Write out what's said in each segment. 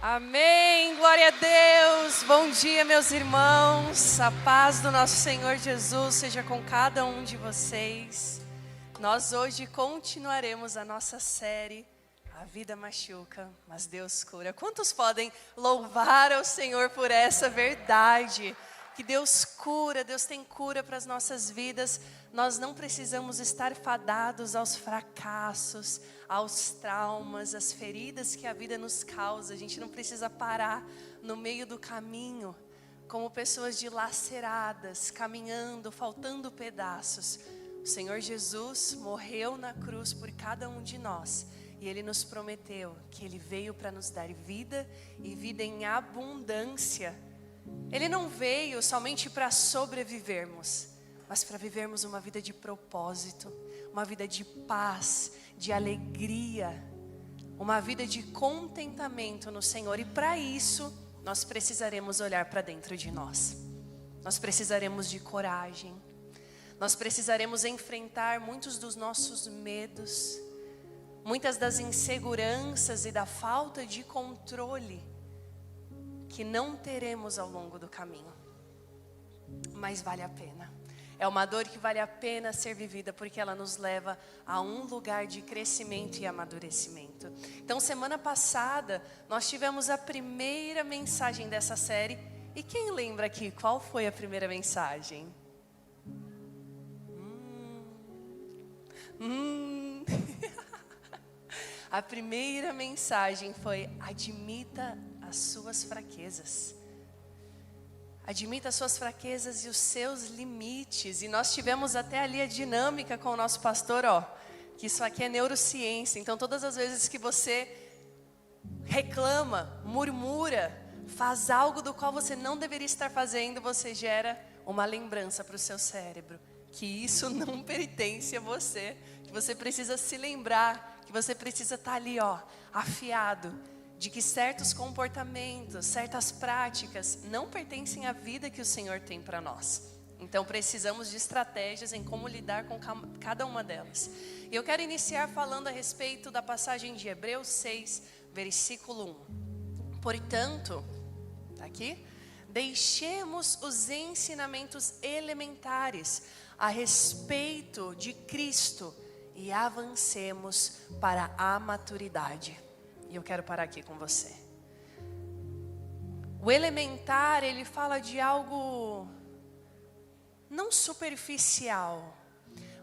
Amém, glória a Deus. Bom dia, meus irmãos. A paz do nosso Senhor Jesus seja com cada um de vocês. Nós hoje continuaremos a nossa série A Vida Machuca, mas Deus cura. Quantos podem louvar ao Senhor por essa verdade? Que Deus cura, Deus tem cura para as nossas vidas. Nós não precisamos estar fadados aos fracassos, aos traumas, às feridas que a vida nos causa. A gente não precisa parar no meio do caminho, como pessoas dilaceradas, caminhando, faltando pedaços. O Senhor Jesus morreu na cruz por cada um de nós. E Ele nos prometeu que Ele veio para nos dar vida e vida em abundância. Ele não veio somente para sobrevivermos, mas para vivermos uma vida de propósito, uma vida de paz, de alegria, uma vida de contentamento no Senhor. E para isso, nós precisaremos olhar para dentro de nós. Nós precisaremos de coragem. Nós precisaremos enfrentar muitos dos nossos medos, muitas das inseguranças e da falta de controle que não teremos ao longo do caminho. Mas vale a pena. É uma dor que vale a pena ser vivida, porque ela nos leva a um lugar de crescimento e amadurecimento. Então, semana passada, nós tivemos a primeira mensagem dessa série. E quem lembra aqui qual foi a primeira mensagem? A primeira mensagem foi: admita as suas fraquezas. Admita as suas fraquezas e os seus limites. E nós tivemos até ali a dinâmica com o nosso pastor, que isso aqui é neurociência. Então todas as vezes que você reclama, murmura, faz algo do qual você não deveria estar fazendo, você gera uma lembrança para o seu cérebro que isso não pertence a você, que você precisa se lembrar, que você precisa estar ali, afiado, de que certos comportamentos, certas práticas não pertencem à vida que o Senhor tem para nós. Então precisamos de estratégias em como lidar com cada uma delas. E eu quero iniciar falando a respeito da passagem de Hebreus 6, versículo 1. Portanto, tá aqui? Deixemos os ensinamentos elementares a respeito de Cristo e avancemos para a maturidade. E eu quero parar aqui com você. O elementar, ele fala de algo não superficial,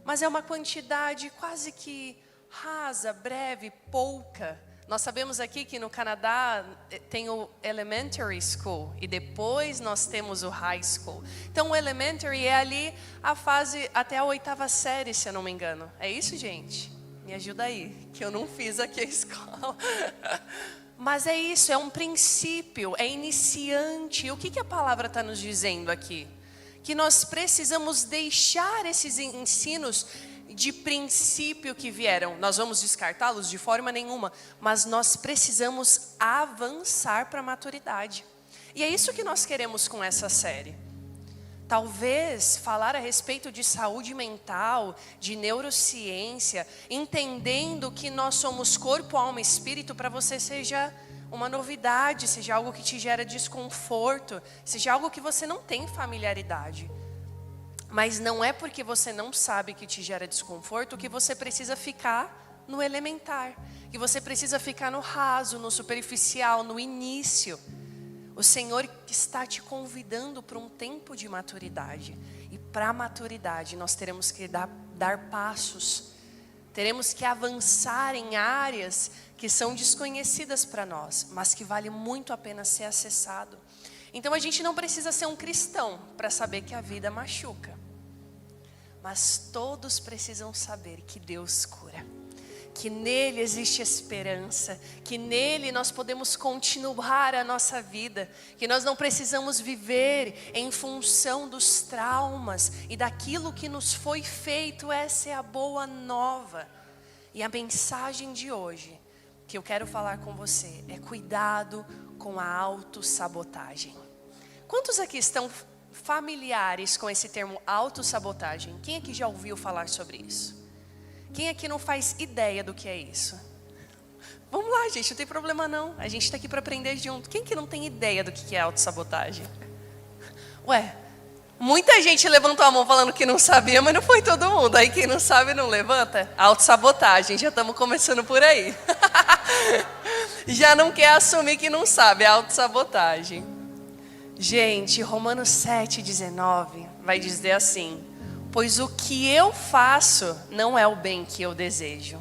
mas é uma quantidade quase que rasa, breve, pouca. Nós sabemos aqui que no Canadá tem o elementary school e depois nós temos o high school. Então o elementary é ali a fase até a 8ª série, se eu não me engano. É isso, gente? Me ajuda aí, que eu não fiz aqui a escola. Mas é isso, é um princípio, é iniciante. O que a palavra está nos dizendo aqui? Que nós precisamos deixar esses ensinos de princípio que vieram. Nós vamos descartá-los de forma nenhuma, mas nós precisamos avançar para a maturidade. E é isso que nós queremos com essa série. Talvez falar a respeito de saúde mental, de neurociência, entendendo que nós somos corpo, alma e espírito, para você seja uma novidade, seja algo que te gera desconforto, seja algo que você não tem familiaridade. Mas não é porque você não sabe que te gera desconforto que você precisa ficar no elementar, que você precisa ficar no raso, no superficial, no início. O Senhor está te convidando para um tempo de maturidade. E para a maturidade nós teremos que dar passos. Teremos que avançar em áreas que são desconhecidas para nós, mas que vale muito a pena ser acessado. Então a gente não precisa ser um cristão para saber que a vida machuca. Mas todos precisam saber que Deus cura. Que nele existe esperança, que nele nós podemos continuar a nossa vida, que nós não precisamos viver em função dos traumas e daquilo que nos foi feito. Essa é a boa nova. E a mensagem de hoje que eu quero falar com você é: cuidado com a autossabotagem. Quantos aqui estão familiares com esse termo autossabotagem? Quem aqui já ouviu falar sobre isso? Quem aqui não faz ideia do que é isso? Vamos lá, gente, não tem problema não. A gente está aqui para aprender junto. Quem que não tem ideia do que é autossabotagem? Ué, muita gente levantou a mão falando que não sabia, mas não foi todo mundo. Aí quem não sabe não levanta. Autossabotagem, já estamos começando por aí. Já não quer assumir que não sabe, é autossabotagem. Gente, Romanos 7,19 vai dizer assim: pois o que eu faço não é o bem que eu desejo,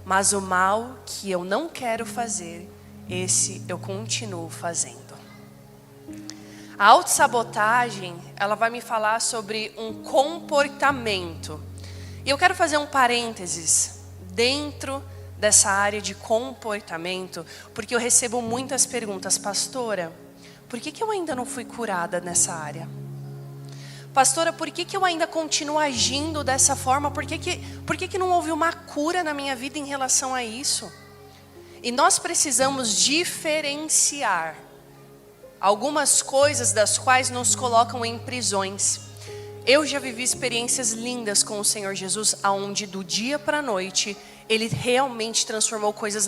mas o mal que eu não quero fazer, esse eu continuo fazendo. A autossabotagem, ela vai me falar sobre um comportamento. E eu quero fazer um parênteses dentro dessa área de comportamento, porque eu recebo muitas perguntas: pastora, por que eu ainda não fui curada nessa área? Pastora, por que eu ainda continuo agindo dessa forma? Por que não houve uma cura na minha vida em relação a isso? E nós precisamos diferenciar algumas coisas das quais nos colocam em prisões. Eu já vivi experiências lindas com o Senhor Jesus, aonde do dia para a noite Ele realmente transformou coisas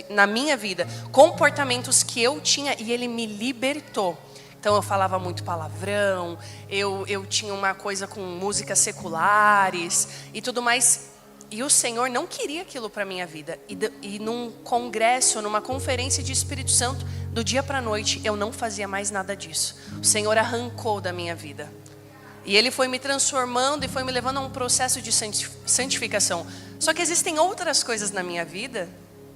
na minha vida, comportamentos que eu tinha, e Ele me libertou. Então eu falava muito palavrão, eu tinha uma coisa com músicas seculares e tudo mais. E o Senhor não queria aquilo para a minha vida. E num congresso, numa conferência de Espírito Santo, do dia para a noite, eu não fazia mais nada disso. O Senhor arrancou da minha vida. E Ele foi me transformando e foi me levando a um processo de santificação. Só que existem outras coisas na minha vida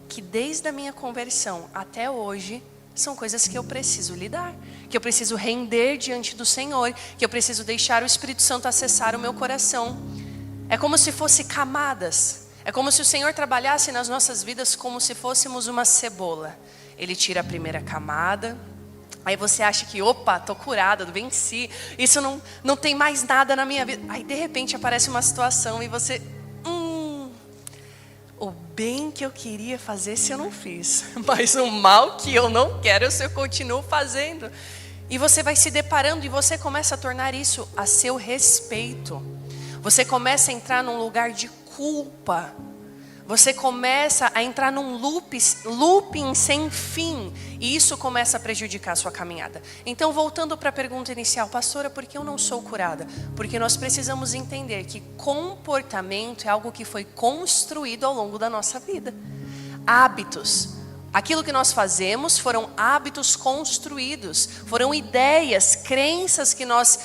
que desde a minha conversão até hoje são coisas que eu preciso lidar, que eu preciso render diante do Senhor, que eu preciso deixar o Espírito Santo acessar o meu coração. É como se fosse camadas. É como se o Senhor trabalhasse nas nossas vidas como se fôssemos uma cebola. Ele tira a primeira camada. Aí você acha que, opa, tô curada, venci. Isso não tem mais nada na minha vida. Aí de repente aparece uma situação e você... o bem que eu queria fazer se eu não fiz. Mas o mal que eu não quero se eu continuo fazendo. E você vai se deparando e você começa a tornar isso a seu respeito. Você começa a entrar num lugar de culpa. Você começa a entrar num looping sem fim. E isso começa a prejudicar a sua caminhada. Então, voltando para a pergunta inicial: pastora, por que eu não sou curada? Porque nós precisamos entender que comportamento é algo que foi construído ao longo da nossa vida. Hábitos. Aquilo que nós fazemos foram hábitos construídos. Foram ideias, crenças que nós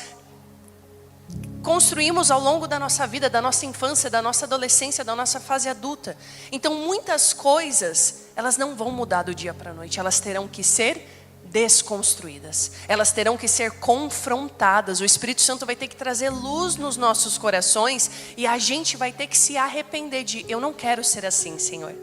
construímos ao longo da nossa vida, da nossa infância, da nossa adolescência, da nossa fase adulta. Então muitas coisas, elas não vão mudar do dia para a noite. Elas terão que ser desconstruídas. Elas terão que ser confrontadas. O Espírito Santo vai ter que trazer luz nos nossos corações. E a gente vai ter que se arrepender de: eu não quero ser assim, Senhor.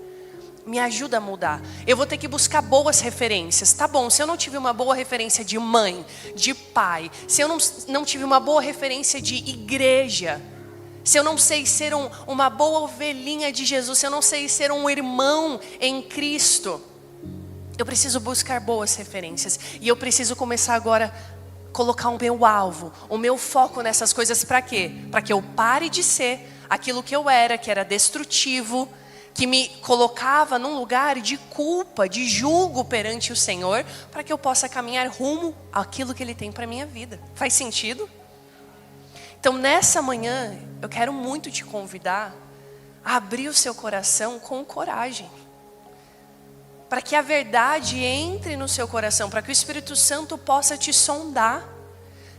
Me ajuda a mudar. Eu vou ter que buscar boas referências. Tá bom, se eu não tive uma boa referência de mãe, de pai, se eu não tive uma boa referência de igreja, se eu não sei ser uma boa ovelhinha de Jesus, se eu não sei ser um irmão em Cristo, eu preciso buscar boas referências. E eu preciso começar agora a colocar o meu alvo, o meu foco nessas coisas. Para quê? Para que eu pare de ser aquilo que eu era, que era destrutivo, que me colocava num lugar de culpa, de julgo perante o Senhor, para que eu possa caminhar rumo àquilo que Ele tem para a minha vida. Faz sentido? Então nessa manhã, eu quero muito te convidar a abrir o seu coração com coragem. Para que a verdade entre no seu coração, para que o Espírito Santo possa te sondar.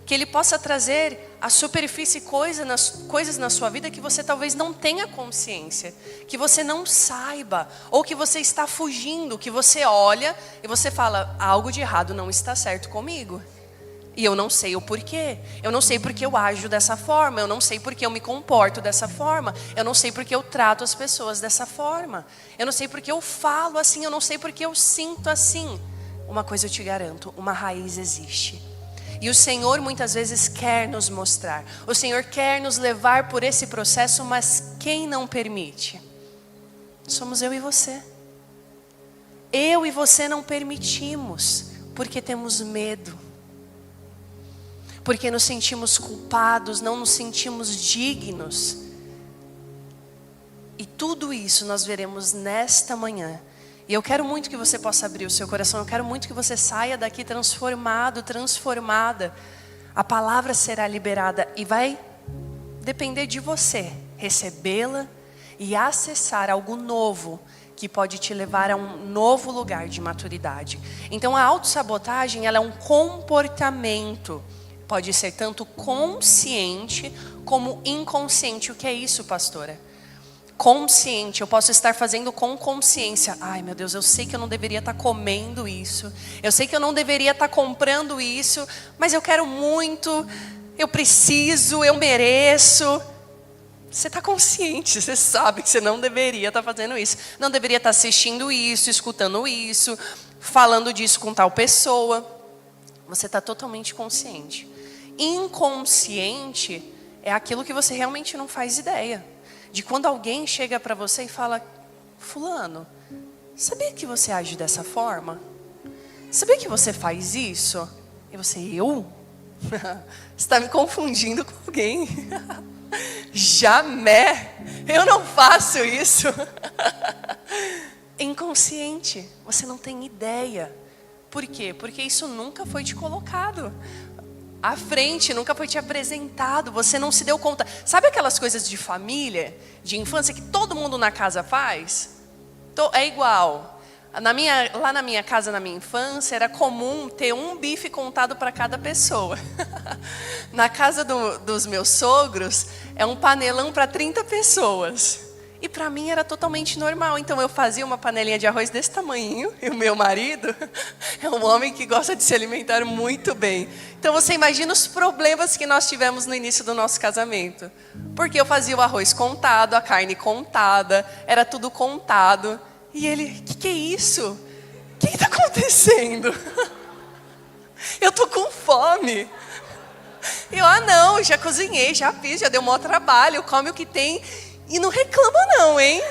Que Ele possa trazer à superfície coisas na sua vida que você talvez não tenha consciência, que você não saiba, ou que você está fugindo, que você olha e você fala: algo de errado não está certo comigo. E eu não sei o porquê, eu não sei porque eu ajo dessa forma, eu não sei porque eu me comporto dessa forma, eu não sei porque eu trato as pessoas dessa forma, eu não sei porque eu falo assim, eu não sei porque eu sinto assim. Uma coisa eu te garanto: uma raiz existe. E o Senhor muitas vezes quer nos mostrar. O Senhor quer nos levar por esse processo, mas quem não permite? Somos eu e você. Eu e você não permitimos, porque temos medo. Porque nos sentimos culpados, não nos sentimos dignos. E tudo isso nós veremos nesta manhã. E eu quero muito que você possa abrir o seu coração. Eu quero muito que você saia daqui transformado, transformada. A palavra será liberada e vai depender de você recebê-la e acessar algo novo que pode te levar a um novo lugar de maturidade. Então a autossabotagem, ela é um comportamento. Pode ser tanto consciente como inconsciente. O que é isso, pastora? Consciente, eu posso estar fazendo com consciência. Ai, meu Deus, eu sei que eu não deveria estar comendo isso. Eu sei que eu não deveria estar comprando isso, mas eu quero muito, eu preciso, eu mereço. Você está consciente, você sabe que você não deveria estar fazendo isso. Não deveria estar assistindo isso, escutando isso, falando disso com tal pessoa. Você está totalmente consciente. Inconsciente é aquilo que você realmente não faz ideia. De quando alguém chega para você e fala: fulano, sabia que você age dessa forma? Sabia que você faz isso? E você, eu? Você está me confundindo com alguém. Jamais, eu não faço isso. Inconsciente, você não tem ideia. Por quê? Porque isso nunca foi te colocado à frente, nunca foi te apresentado, você não se deu conta. Sabe aquelas coisas de família, de infância, que todo mundo na casa faz? É igual. Lá na minha casa, na minha infância, era comum ter um bife contado para cada pessoa. Na casa dos meus sogros, é um panelão para 30 pessoas. E para mim era totalmente normal. Então eu fazia uma panelinha de arroz desse tamanhinho. E o meu marido é um homem que gosta de se alimentar muito bem. Então você imagina os problemas que nós tivemos no início do nosso casamento. Porque eu fazia o arroz contado, a carne contada, era tudo contado. E ele, que é isso? O que está acontecendo? Eu tô com fome. Eu, não, já cozinhei, já fiz, já deu o maior trabalho, come o que tem. E não reclama não, hein?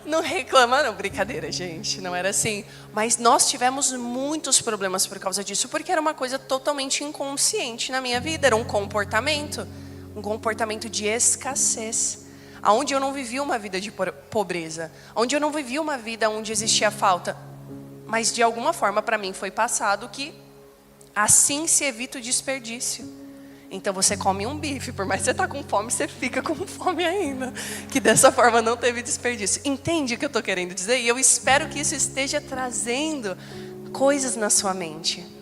Não reclama não, brincadeira, gente, não era assim. Mas nós tivemos muitos problemas por causa disso, porque era uma coisa totalmente inconsciente na minha vida. Era um comportamento de escassez. Onde eu não vivia uma vida de pobreza, onde eu não vivia uma vida onde existia falta. Mas de alguma forma para mim foi passado que assim se evita o desperdício. Então você come um bife, por mais que você está com fome, você fica com fome ainda. Que dessa forma não teve desperdício. Entende o que eu estou querendo dizer? E eu espero que isso esteja trazendo coisas na sua mente.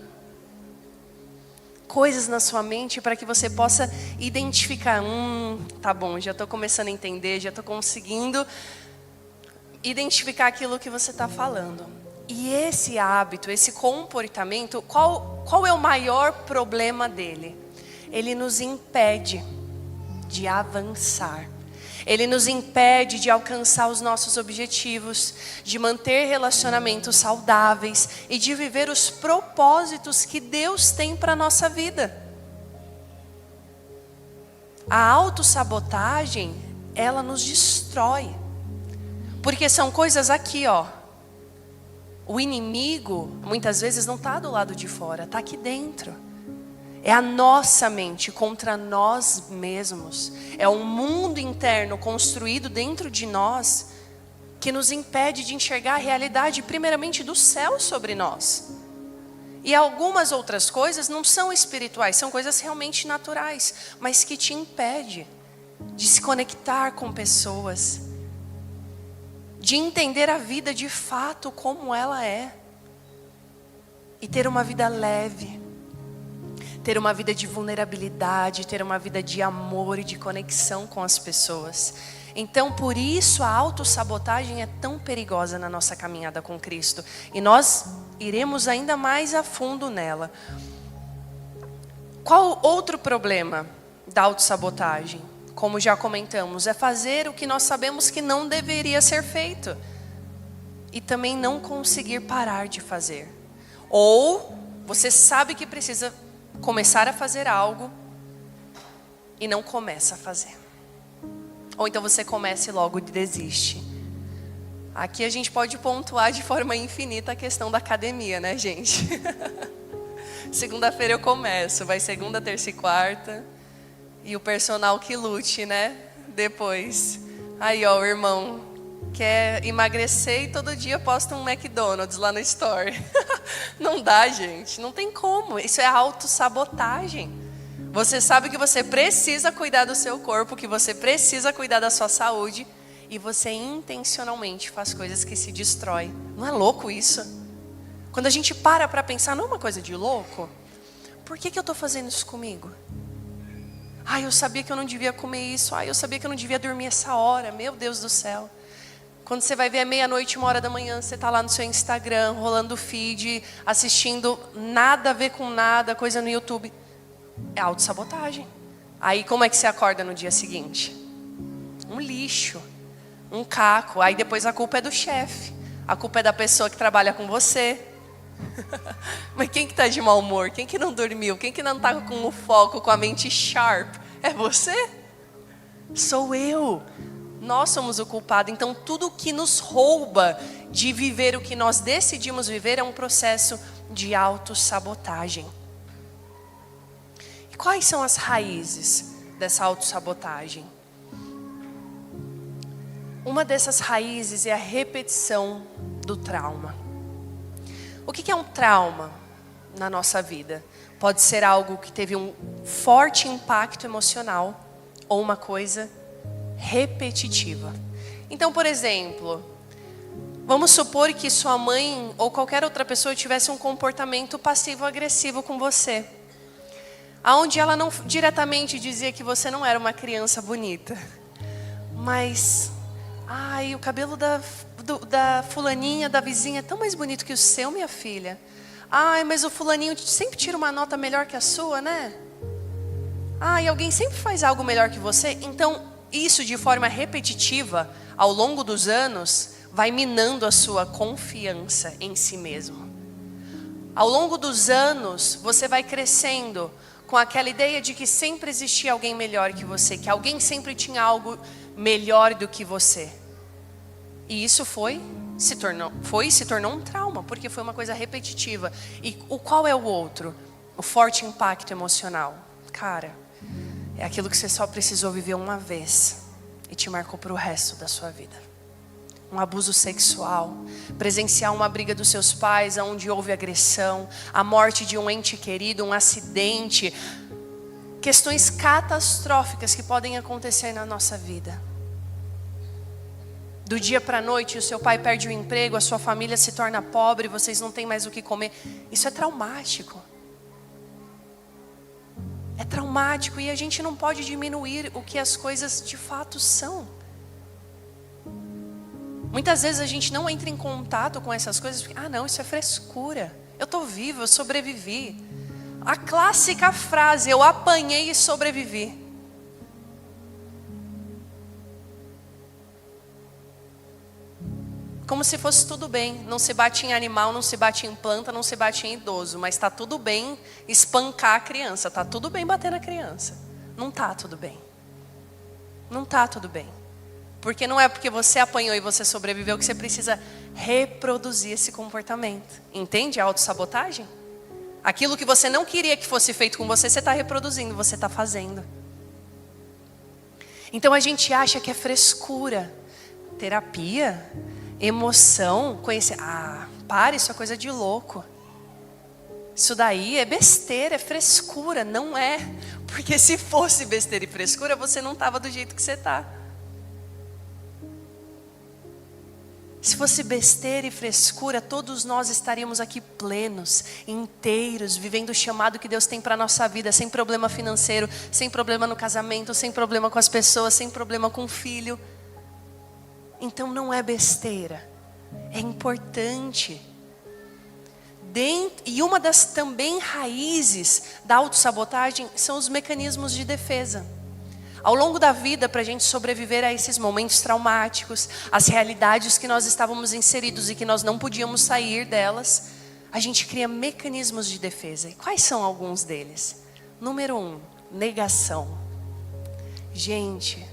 Coisas na sua mente para que você possa identificar. Tá bom, já estou começando a entender, já estou conseguindo identificar aquilo que você está falando. E esse hábito, esse comportamento, qual é o maior problema dele? Ele nos impede de avançar. Ele nos impede de alcançar os nossos objetivos, de manter relacionamentos saudáveis e de viver os propósitos que Deus tem para a nossa vida. A autossabotagem, ela nos destrói. Porque são coisas aqui, ó. O inimigo, muitas vezes, não está do lado de fora, está aqui dentro. É a nossa mente contra nós mesmos. É um mundo interno construído dentro de nós que nos impede de enxergar a realidade, primeiramente, do céu sobre nós. E algumas outras coisas não são espirituais, são coisas realmente naturais, mas que te impede de se conectar com pessoas, de entender a vida de fato como ela é e ter uma vida leve. Ter uma vida de vulnerabilidade, ter uma vida de amor e de conexão com as pessoas. Então, por isso, a autossabotagem é tão perigosa na nossa caminhada com Cristo. E nós iremos ainda mais a fundo nela. Qual outro problema da autossabotagem? Como já comentamos, é fazer o que nós sabemos que não deveria ser feito. E também não conseguir parar de fazer. Ou você sabe que precisa começar a fazer algo e não começa a fazer. Ou então você começa e logo desiste. Aqui a gente pode pontuar de forma infinita a questão da academia, né, gente? Segunda-feira eu começo, vai segunda, terça e quarta. E o personal que lute, né? Depois. Aí, ó, o irmão quer emagrecer e todo dia posta um McDonald's lá no story. Não dá, gente, não tem como. Isso é autossabotagem. Você sabe que você precisa cuidar do seu corpo, que você precisa cuidar da sua saúde, e você intencionalmente faz coisas que se destroem. Não é louco isso? Quando a gente para pensar, não é uma coisa de louco? Por que eu estou fazendo isso comigo? Eu sabia que eu não devia comer isso. Eu sabia que eu não devia dormir essa hora. Meu Deus do céu. Quando você vai ver 00:30, 1h da manhã, você está lá no seu Instagram, rolando o feed, assistindo nada a ver com nada, coisa no YouTube. É autossabotagem. Aí como é que você acorda no dia seguinte? Um lixo, um caco. Aí depois a culpa é do chefe, a culpa é da pessoa que trabalha com você. Mas quem que está de mau humor? Quem que não dormiu? Quem que não está com o foco, com a mente sharp? É você? Sou eu. Nós somos o culpado. Então tudo que nos rouba de viver o que nós decidimos viver é um processo de autossabotagem. E quais são as raízes dessa autossabotagem? Uma dessas raízes é a repetição do trauma. O que é um trauma na nossa vida? Pode ser algo que teve um forte impacto emocional ou uma coisa repetitiva. Então, por exemplo, vamos supor que sua mãe ou qualquer outra pessoa tivesse um comportamento passivo-agressivo com você, aonde ela não diretamente dizia que você não era uma criança bonita, mas o cabelo da fulaninha, da vizinha é tão mais bonito que o seu, minha filha. Mas o fulaninho sempre tira uma nota melhor que a sua, né? E alguém sempre faz algo melhor que você. Então, isso de forma repetitiva, ao longo dos anos, vai minando a sua confiança em si mesmo. Ao longo dos anos, você vai crescendo com aquela ideia de que sempre existia alguém melhor que você, que alguém sempre tinha algo melhor do que você. E isso se tornou um trauma, porque foi uma coisa repetitiva. E qual é o outro? O forte impacto emocional. Cara, é aquilo que você só precisou viver uma vez e te marcou para o resto da sua vida. Um abuso sexual, presenciar uma briga dos seus pais, onde houve agressão, a morte de um ente querido, um acidente, questões catastróficas que podem acontecer na nossa vida. Do dia para a noite, o seu pai perde o emprego, a sua família se torna pobre, vocês não têm mais o que comer. Isso é traumático. É traumático e a gente não pode diminuir o que as coisas de fato são. Muitas vezes a gente não entra em contato com essas coisas porque, não, isso é frescura. Eu estou vivo, eu sobrevivi. A clássica frase, eu apanhei e sobrevivi. Como se fosse tudo bem. Não se bate em animal, não se bate em planta, não se bate em idoso. Mas está tudo bem espancar a criança. Está tudo bem bater na criança. Não está tudo bem. Não está tudo bem. Porque não é porque você apanhou e você sobreviveu que você precisa reproduzir esse comportamento. Entende a autossabotagem? Aquilo que você não queria que fosse feito com você, você está reproduzindo, você está fazendo. Então a gente acha que é frescura. Terapia, emoção, conhecer. Para, isso é coisa de louco. Isso daí é besteira, é frescura. Não é. Porque se fosse besteira e frescura, você não estava do jeito que você está. Se fosse besteira e frescura, todos nós estaríamos aqui plenos, inteiros, vivendo o chamado que Deus tem para a nossa vida, sem problema financeiro, sem problema no casamento, sem problema com as pessoas, sem problema com o filho. Então não é besteira, é importante. E uma das também raízes da autossabotagem são os mecanismos de defesa. Ao longo da vida, para a gente sobreviver a esses momentos traumáticos, as realidades que nós estávamos inseridos e que nós não podíamos sair delas, a gente cria mecanismos de defesa. E quais são alguns deles? Número 1, negação. Gente,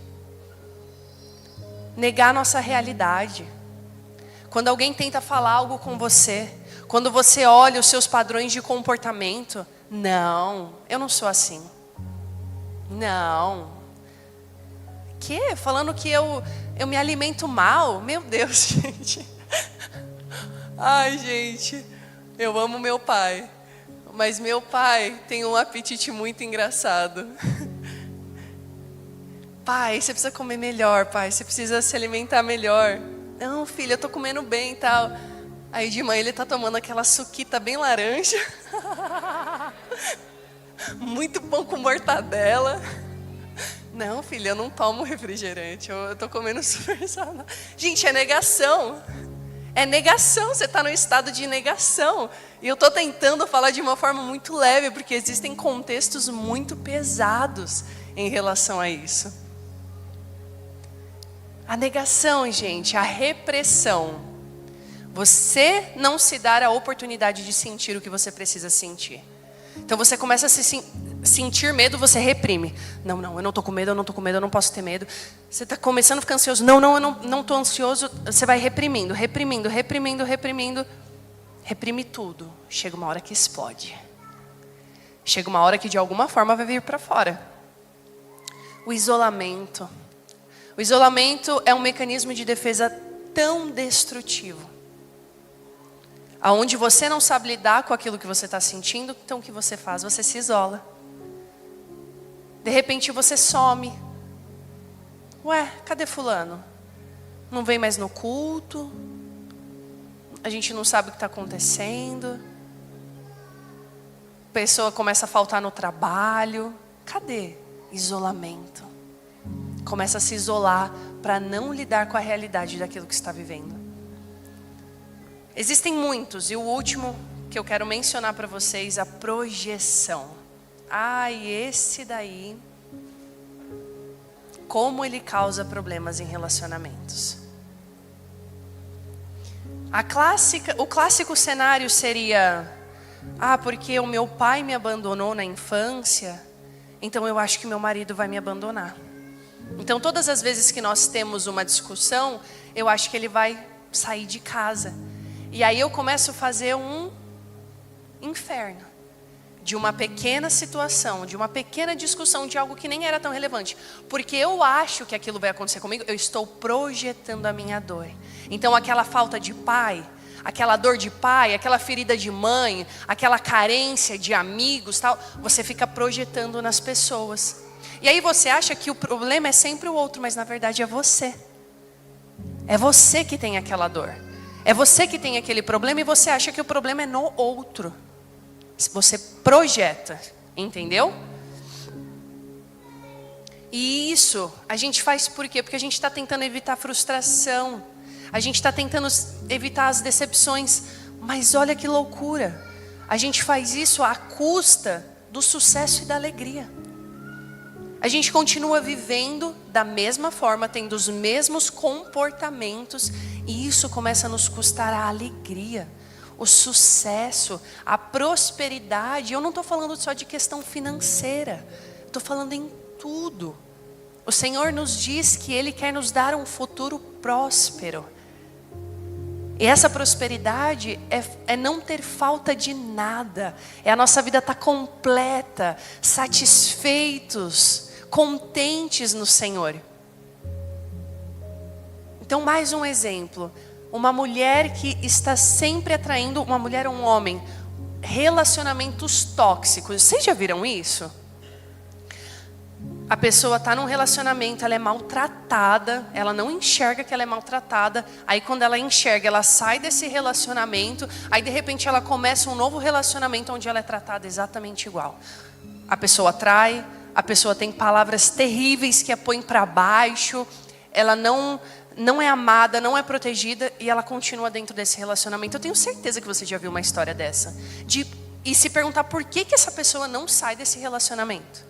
negar nossa realidade. Quando alguém tenta falar algo com você, quando você olha os seus padrões de comportamento, não, eu não sou assim. Não. Falando que eu Eu me alimento mal? Meu Deus, gente. Ai, gente, eu amo meu pai. Mas meu pai tem um apetite muito engraçado. Pai, você precisa comer melhor, pai. Você precisa se alimentar melhor. Não, filho, eu tô comendo bem e tal. Aí de manhã ele tá tomando aquela suquita bem laranja. Muito pão com mortadela. Não, filho, eu não tomo refrigerante. Eu tô comendo super saudável. Gente, é negação. É negação, você está no estado de negação. E eu estou tentando falar de uma forma muito leve, porque existem contextos muito pesados em relação a isso. A negação, gente, a repressão. Você não se dar a oportunidade de sentir o que você precisa sentir. Então você começa a sentir medo, você reprime. Não, eu não estou com medo, eu não posso ter medo. Você está começando a ficar ansioso. Não, eu não estou ansioso. Você vai reprimindo. Reprime tudo. Chega uma hora que explode. Chega uma hora que de alguma forma vai vir para fora. O isolamento. O isolamento é um mecanismo de defesa tão destrutivo. Aonde você não sabe lidar com aquilo que você está sentindo, então o que você faz? Você se isola. De repente você some. Ué, cadê fulano? Não vem mais no culto. A gente não sabe o que está acontecendo. A pessoa começa a faltar no trabalho. Cadê? Isolamento. Começa a se isolar para não lidar com a realidade daquilo que está vivendo. Existem muitos, e o último que eu quero mencionar para vocês, a projeção. E esse daí, como ele causa problemas em relacionamentos. O clássico cenário seria, porque o meu pai me abandonou na infância, então eu acho que meu marido vai me abandonar. Então todas as vezes que nós temos uma discussão, eu acho que ele vai sair de casa. E aí eu começo a fazer um inferno. De uma pequena situação, de uma pequena discussão, de algo que nem era tão relevante. Porque eu acho que aquilo vai acontecer comigo, eu estou projetando a minha dor. Então aquela falta de pai, aquela dor de pai, aquela ferida de mãe, aquela carência de amigos, tal, você fica projetando nas pessoas. E aí você acha que o problema é sempre o outro, mas na verdade é você. É você que tem aquela dor. É você que tem aquele problema e você acha que o problema é no outro. Você projeta, entendeu? E isso a gente faz por quê? Porque a gente está tentando evitar frustração. A gente está tentando evitar as decepções. Mas olha que loucura. A gente faz isso à custa do sucesso e da alegria. A gente continua vivendo da mesma forma, tendo os mesmos comportamentos. E isso começa a nos custar a alegria, o sucesso, a prosperidade. Eu não estou falando só de questão financeira. Estou falando em tudo. O Senhor nos diz que Ele quer nos dar um futuro próspero. E essa prosperidade é não ter falta de nada. É a nossa vida estar completa, satisfeitos, contentes no Senhor. Então, mais um exemplo. Uma mulher que está sempre atraindo, uma mulher ou um homem, relacionamentos tóxicos. Vocês já viram isso? A pessoa está num relacionamento, ela é maltratada, ela não enxerga que ela é maltratada. Aí quando ela enxerga, ela sai desse relacionamento. Aí de repente ela começa um novo relacionamento onde ela é tratada exatamente igual. A pessoa trai, a pessoa tem palavras terríveis que a põe para baixo. Ela não é amada, não é protegida e ela continua dentro desse relacionamento. Eu tenho certeza que você já viu uma história dessa. E se perguntar por que essa pessoa não sai desse relacionamento.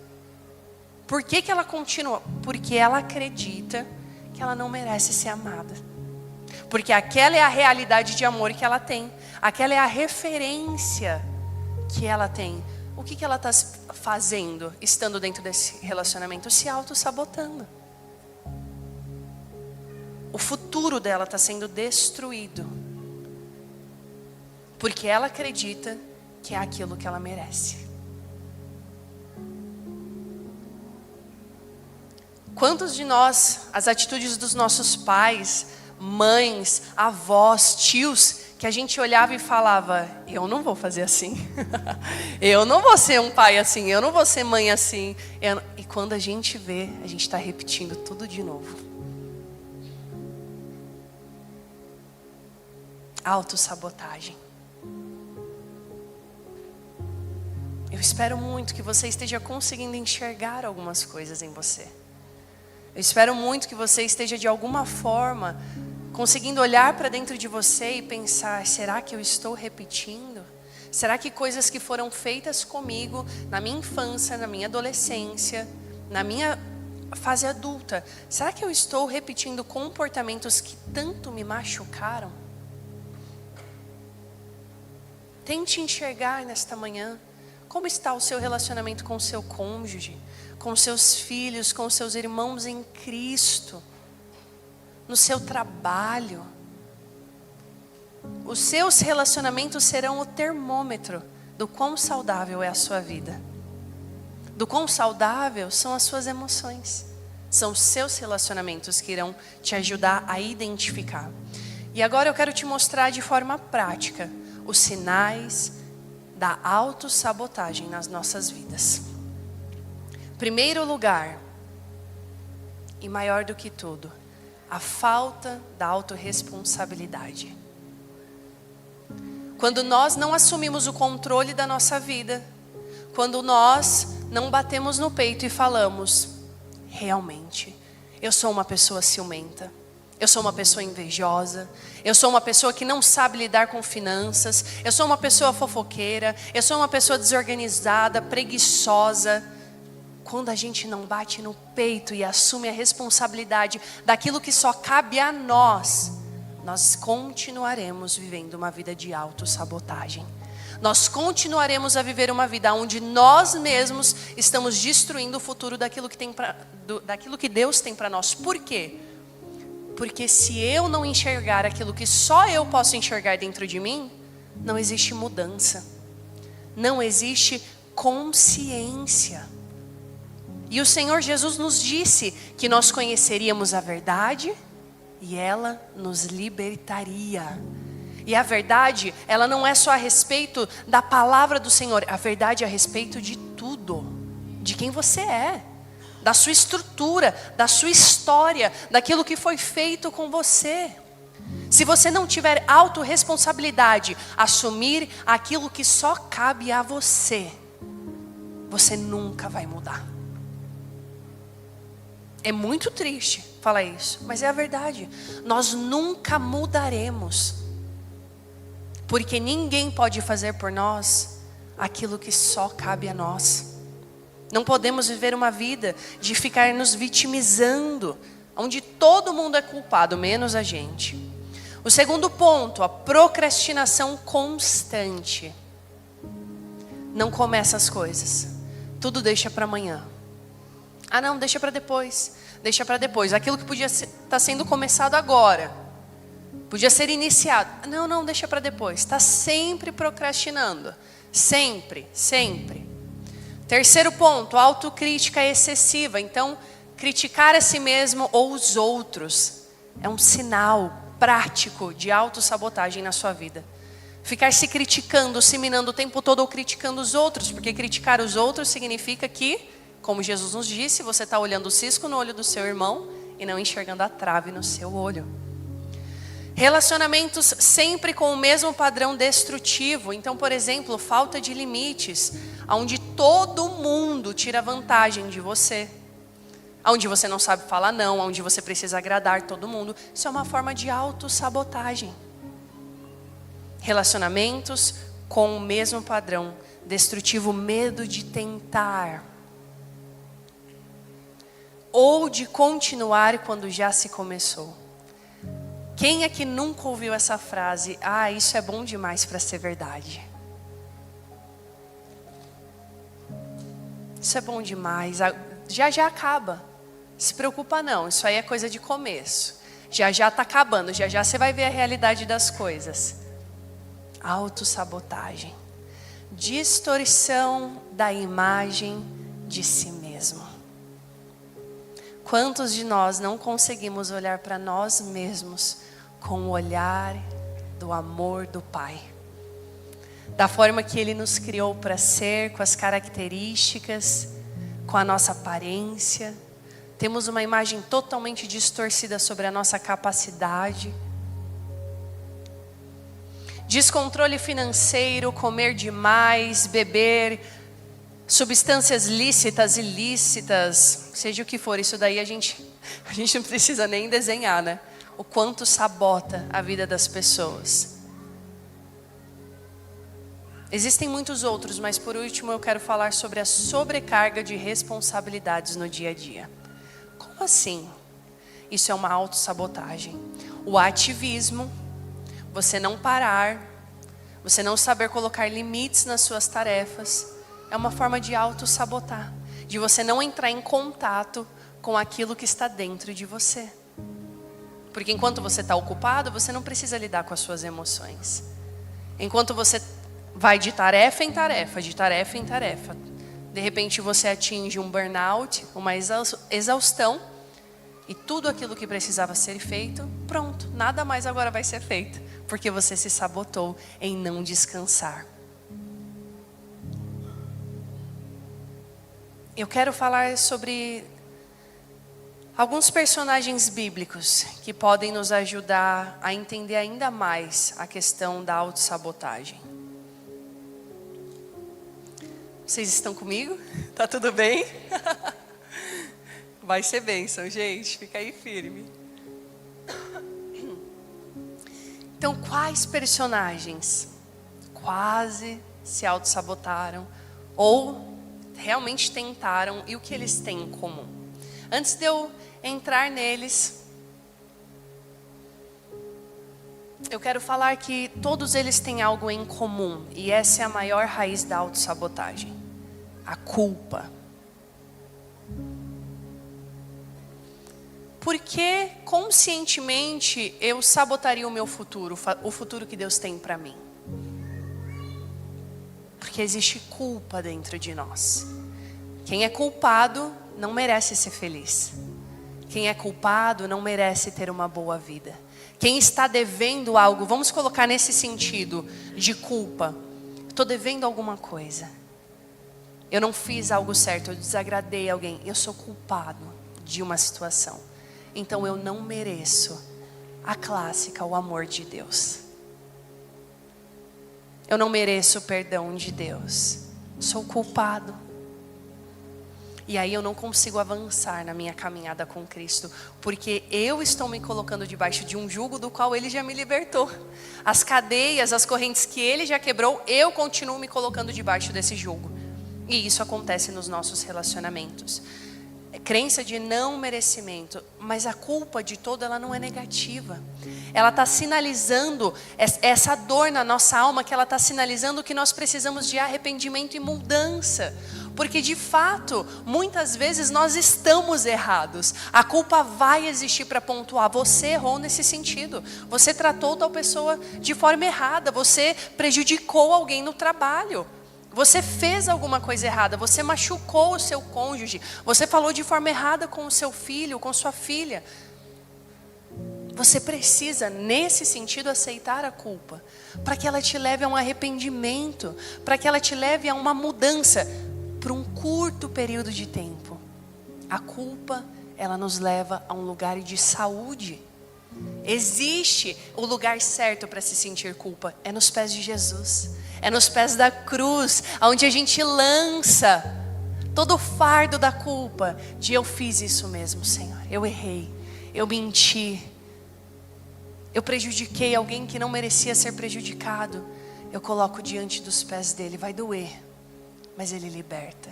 Por que ela continua? Porque ela acredita que ela não merece ser amada. Porque aquela é a realidade de amor que ela tem. Aquela é a referência que ela tem. O que ela está fazendo estando dentro desse relacionamento? Se auto-sabotando. O futuro dela está sendo destruído. Porque ela acredita que é aquilo que ela merece. Quantos de nós, as atitudes dos nossos pais, mães, avós, tios, que a gente olhava e falava, eu não vou fazer assim, eu não vou ser um pai assim, eu não vou ser mãe assim. E quando a gente vê, a gente está repetindo tudo de novo. Autossabotagem. Eu espero muito que você esteja conseguindo enxergar algumas coisas em você. Eu espero muito que você esteja de alguma forma conseguindo olhar para dentro de você e pensar, será que eu estou repetindo? Será que coisas que foram feitas comigo na minha infância, na minha adolescência, na minha fase adulta, será que eu estou repetindo comportamentos que tanto me machucaram? Tente enxergar nesta manhã como está o seu relacionamento com o seu cônjuge, com seus filhos, com seus irmãos em Cristo, no seu trabalho. Os seus relacionamentos serão o termômetro do quão saudável é a sua vida. Do quão saudável são as suas emoções. São os seus relacionamentos que irão te ajudar a identificar. E agora eu quero te mostrar de forma prática os sinais da autossabotagem nas nossas vidas. Primeiro lugar, e maior do que tudo, a falta da autorresponsabilidade. Quando nós não assumimos o controle da nossa vida, quando nós não batemos no peito e falamos, realmente, eu sou uma pessoa ciumenta, eu sou uma pessoa invejosa, eu sou uma pessoa que não sabe lidar com finanças, eu sou uma pessoa fofoqueira, eu sou uma pessoa desorganizada, preguiçosa. Quando a gente não bate no peito e assume a responsabilidade daquilo que só cabe a nós, nós continuaremos vivendo uma vida de autossabotagem. Nós continuaremos a viver uma vida onde nós mesmos estamos destruindo o futuro daquilo que Deus tem para nós. Por quê? Porque se eu não enxergar aquilo que só eu posso enxergar dentro de mim, não existe mudança. Não existe consciência. E o Senhor Jesus nos disse que nós conheceríamos a verdade e ela nos libertaria. E a verdade, ela não é só a respeito da palavra do Senhor. A verdade é a respeito de tudo. De quem você é. Da sua estrutura, da sua história, daquilo que foi feito com você. Se você não tiver autorresponsabilidade, assumir aquilo que só cabe a você, você nunca vai mudar. É muito triste falar isso, mas é a verdade. Nós nunca mudaremos. Porque ninguém pode fazer por nós aquilo que só cabe a nós. Não podemos viver uma vida de ficar nos vitimizando, onde todo mundo é culpado, menos a gente. O segundo ponto, a procrastinação constante. Não começa as coisas. Tudo deixa para amanhã. Ah não, deixa para depois. Deixa para depois. Aquilo que podia estar sendo começado agora. Podia ser iniciado. Não, deixa para depois. Está sempre procrastinando. Sempre, sempre. Terceiro ponto, autocrítica excessiva. Então, criticar a si mesmo ou os outros é um sinal prático de autossabotagem na sua vida. Ficar se criticando, se minando o tempo todo ou criticando os outros, porque criticar os outros significa que, como Jesus nos disse, você está olhando o cisco no olho do seu irmão e não enxergando a trave no seu olho. Relacionamentos sempre com o mesmo padrão destrutivo. Então, por exemplo, falta de limites, onde todo mundo tira vantagem de você, onde você não sabe falar não, onde você precisa agradar todo mundo. Isso é uma forma de autossabotagem. Relacionamentos com o mesmo padrão destrutivo, medo de tentar ou de continuar quando já se começou. Quem é que nunca ouviu essa frase? Ah, isso é bom demais para ser verdade. Isso é bom demais. Já acaba. Se preocupa não, isso aí é coisa de começo. Já está acabando, já você vai ver a realidade das coisas. Autossabotagem. Distorção da imagem de si mesmo. Quantos de nós não conseguimos olhar para nós mesmos com o olhar do amor do Pai? Da forma que Ele nos criou para ser, com as características, com a nossa aparência. Temos uma imagem totalmente distorcida sobre a nossa capacidade. Descontrole financeiro, comer demais, beber, substâncias lícitas, ilícitas, seja o que for, isso daí a gente não precisa nem desenhar, né? O quanto sabota a vida das pessoas. Existem muitos outros, mas por último eu quero falar sobre a sobrecarga de responsabilidades no dia a dia. Como assim? Isso é uma autossabotagem. O ativismo, você não parar, você não saber colocar limites nas suas tarefas, é uma forma de autossabotar, de você não entrar em contato com aquilo que está dentro de você. Porque enquanto você está ocupado, você não precisa lidar com as suas emoções. Enquanto você vai de tarefa em tarefa, de repente você atinge um burnout, uma exaustão, e tudo aquilo que precisava ser feito, pronto, nada mais agora vai ser feito, porque você se sabotou em não descansar. Eu quero falar sobre alguns personagens bíblicos que podem nos ajudar a entender ainda mais a questão da autossabotagem. Vocês estão comigo? Tá tudo bem? Vai ser bênção, gente. Fica aí firme. Então, quais personagens quase se autossabotaram ou realmente tentaram e o que eles têm em comum? Antes de eu entrar neles, eu quero falar que todos eles têm algo em comum e essa é a maior raiz da autossabotagem: a culpa. Porque conscientemente eu sabotaria o meu futuro, o futuro que Deus tem para mim? Porque existe culpa dentro de nós. Quem é culpado não merece ser feliz. Quem é culpado não merece ter uma boa vida. Quem está devendo algo, vamos colocar nesse sentido de culpa. Estou devendo alguma coisa. Eu não fiz algo certo, eu desagradei alguém. Eu sou culpado de uma situação. Então eu não mereço a clássica, o amor de Deus. Eu não mereço o perdão de Deus. Sou culpado. E aí eu não consigo avançar na minha caminhada com Cristo, porque eu estou me colocando debaixo de um jugo do qual Ele já me libertou. As cadeias, as correntes que Ele já quebrou, eu continuo me colocando debaixo desse jugo. E isso acontece nos nossos relacionamentos. Crença de não merecimento, mas a culpa de todo ela não é negativa. Ela está sinalizando essa dor na nossa alma, que ela está sinalizando que nós precisamos de arrependimento e mudança. Porque de fato, muitas vezes nós estamos errados. A culpa vai existir para pontuar. Você errou nesse sentido. Você tratou tal pessoa de forma errada. Você prejudicou alguém no trabalho. Você fez alguma coisa errada, você machucou o seu cônjuge, você falou de forma errada com o seu filho, com sua filha. Você precisa, nesse sentido, aceitar a culpa, para que ela te leve a um arrependimento, para que ela te leve a uma mudança, por um curto período de tempo. A culpa, ela nos leva a um lugar de saúde. Existe o lugar certo para se sentir culpa, é nos pés de Jesus. É nos pés da cruz, onde a gente lança todo o fardo da culpa, de eu fiz isso mesmo, Senhor. Eu errei, eu menti, eu prejudiquei alguém que não merecia ser prejudicado. Eu coloco diante dos pés dele, vai doer, mas Ele liberta.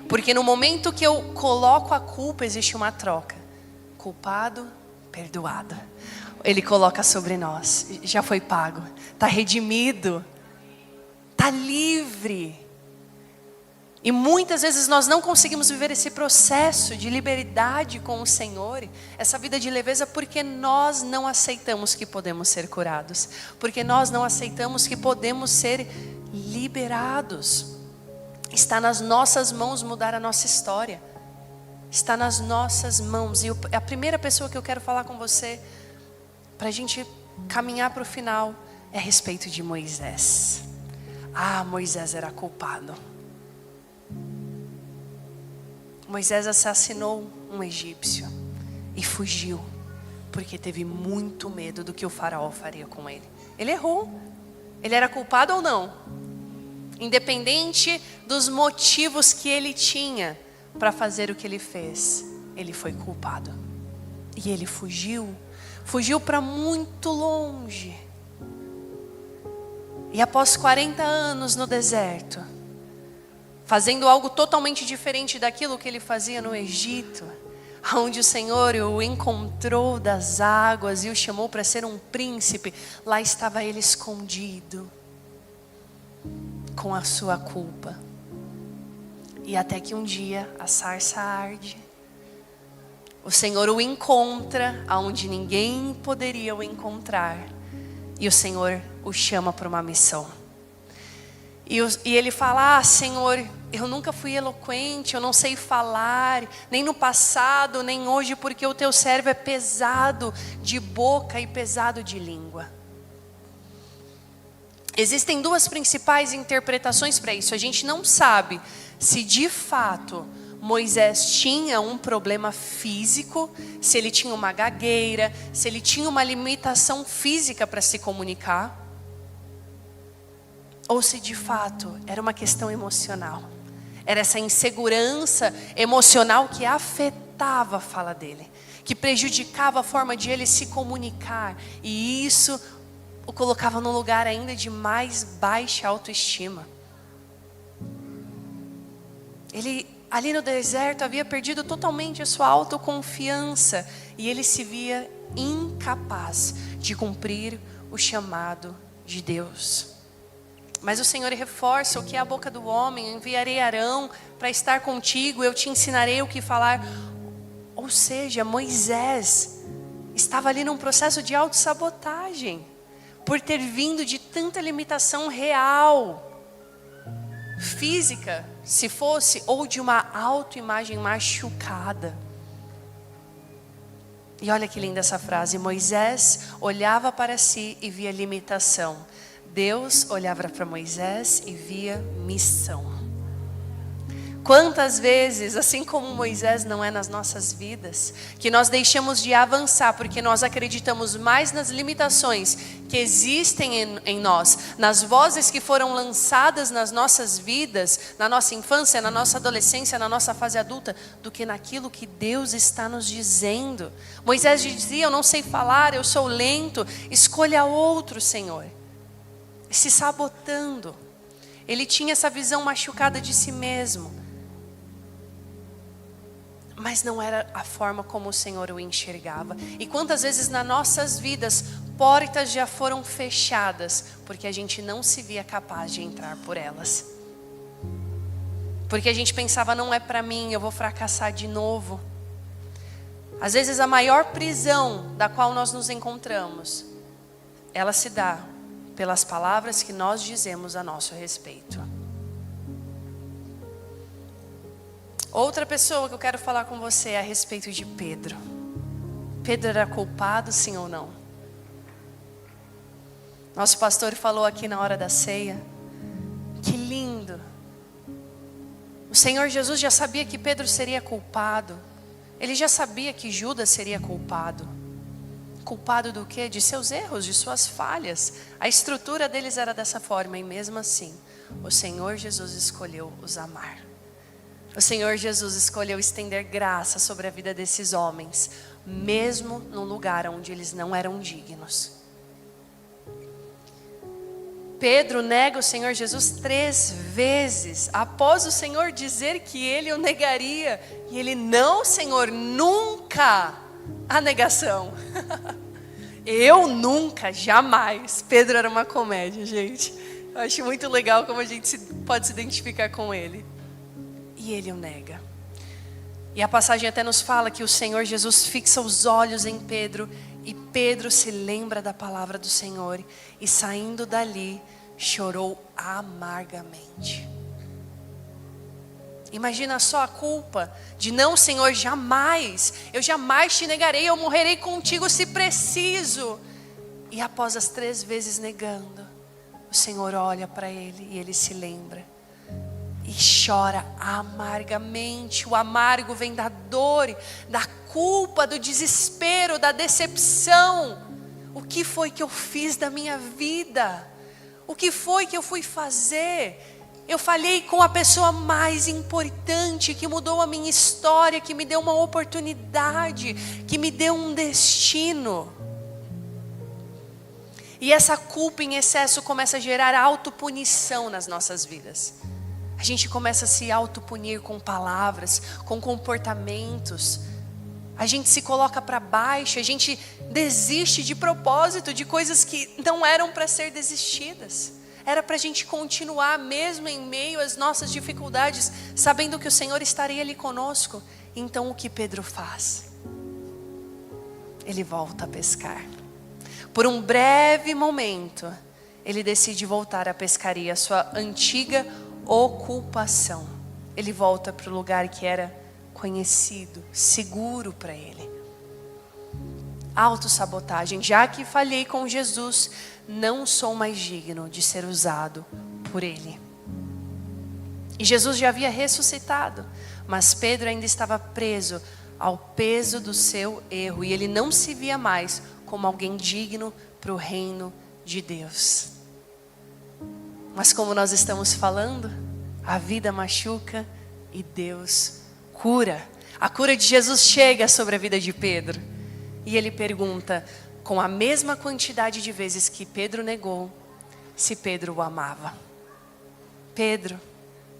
Porque no momento que eu coloco a culpa, existe uma troca. Culpado, perdoado. Ele coloca sobre nós, já foi pago, está redimido. Está livre. E muitas vezes nós não conseguimos viver esse processo de liberdade com o Senhor, essa vida de leveza, porque nós não aceitamos que podemos ser curados, porque nós não aceitamos que podemos ser liberados. Está nas nossas mãos mudar a nossa história. está nas nossas mãos. E a primeira pessoa que eu quero falar com você, para a gente caminhar para o final, é a respeito de Moisés. Moisés era culpado. Moisés assassinou um egípcio e fugiu, porque teve muito medo do que o faraó faria com ele. Ele errou. Ele era culpado ou não? Independente dos motivos que ele tinha para fazer o que ele fez, ele foi culpado. E ele fugiu para muito longe. E após 40 anos no deserto, fazendo algo totalmente diferente daquilo que ele fazia no Egito, onde o Senhor o encontrou das águas e o chamou para ser um príncipe, lá estava ele escondido, com a sua culpa. E até que um dia a sarça arde, o Senhor o encontra aonde ninguém poderia o encontrar, e o Senhor o chama para uma missão. E ele fala: Senhor, eu nunca fui eloquente, eu não sei falar, nem no passado, nem hoje, porque o teu servo é pesado de boca e pesado de língua. Existem duas principais interpretações para isso. A gente não sabe se de fato Moisés tinha um problema físico, se ele tinha uma gagueira, se ele tinha uma limitação física para se comunicar, ou se de fato era uma questão emocional. Era essa insegurança emocional que afetava a fala dele, que prejudicava a forma de ele se comunicar, e isso o colocava num lugar ainda de mais baixa autoestima. Ele, ali no deserto, havia perdido totalmente a sua autoconfiança, e ele se via incapaz de cumprir o chamado de Deus. Mas o Senhor reforça: o que é a boca do homem, eu enviarei Arão para estar contigo, eu te ensinarei o que falar. Ou seja, Moisés estava ali num processo de autossabotagem, por ter vindo de tanta limitação real, física, se fosse, ou de uma autoimagem machucada. E olha que linda essa frase: Moisés olhava para si e via limitação. Deus olhava para Moisés e via missão. Quantas vezes, assim como Moisés não é nas nossas vidas, que nós deixamos de avançar porque nós acreditamos mais nas limitações que existem em nós, nas vozes que foram lançadas nas nossas vidas, na nossa infância, na nossa adolescência, na nossa fase adulta, do que naquilo que Deus está nos dizendo. Moisés dizia: eu não sei falar, eu sou lento, escolha outro, Senhor. Se sabotando. Ele tinha essa visão machucada de si mesmo, mas não era a forma como o Senhor o enxergava. E quantas vezes nas nossas vidas portas já foram fechadas porque a gente não se via capaz de entrar por elas, porque a gente pensava: não é para mim, eu vou fracassar de novo. Às vezes a maior prisão da qual nós nos encontramos, ela se dá pelas palavras que nós dizemos a nosso respeito. Outra pessoa que eu quero falar com você é a respeito de Pedro. Pedro era culpado, sim ou não? Nosso pastor falou aqui na hora da ceia. Que lindo. O Senhor Jesus já sabia que Pedro seria culpado. Ele já sabia que Judas seria culpado. Culpado do quê? De seus erros, de suas falhas. A estrutura deles era dessa forma, e mesmo assim, o Senhor Jesus escolheu os amar. O Senhor Jesus escolheu estender graça sobre a vida desses homens, mesmo num lugar onde eles não eram dignos. Pedro nega o Senhor Jesus 3 vezes, após o Senhor dizer que ele o negaria. E ele: não, Senhor, nunca. A negação. Eu nunca, jamais. Pedro era uma comédia, gente. Eu acho muito legal como a gente pode se identificar com ele. E ele o nega. E a passagem até nos fala que o Senhor Jesus fixa os olhos em Pedro, e Pedro se lembra da palavra do Senhor, e saindo dali chorou amargamente. Imagina só a culpa de não, Senhor, jamais, eu jamais te negarei, eu morrerei contigo se preciso. E após as 3 vezes negando, o Senhor olha para ele e ele se lembra. E chora amargamente. O amargo vem da dor, da culpa, do desespero, da decepção. O que foi que eu fiz da minha vida? O que foi que eu fui fazer? Eu falhei com a pessoa mais importante, que mudou a minha história, que me deu uma oportunidade, que me deu um destino. E essa culpa em excesso começa a gerar autopunição nas nossas vidas. A gente começa a se autopunir com palavras, com comportamentos. A gente se coloca para baixo, a gente desiste de propósito, de coisas que não eram para ser desistidas. Era para a gente continuar mesmo em meio às nossas dificuldades, sabendo que o Senhor estaria ali conosco. Então o que Pedro faz? Ele volta a pescar. Por um breve momento, ele decide voltar à pescaria, a sua antiga ocupação. Ele volta para o lugar que era conhecido, seguro para ele. Autossabotagem. Já que falhei com Jesus, não sou mais digno de ser usado por Ele. E Jesus já havia ressuscitado, mas Pedro ainda estava preso ao peso do seu erro. E ele não se via mais como alguém digno para o reino de Deus. Mas como nós estamos falando, a vida machuca e Deus cura. A cura de Jesus chega sobre a vida de Pedro. E ele pergunta, com a mesma quantidade de vezes que Pedro negou, se Pedro o amava. Pedro,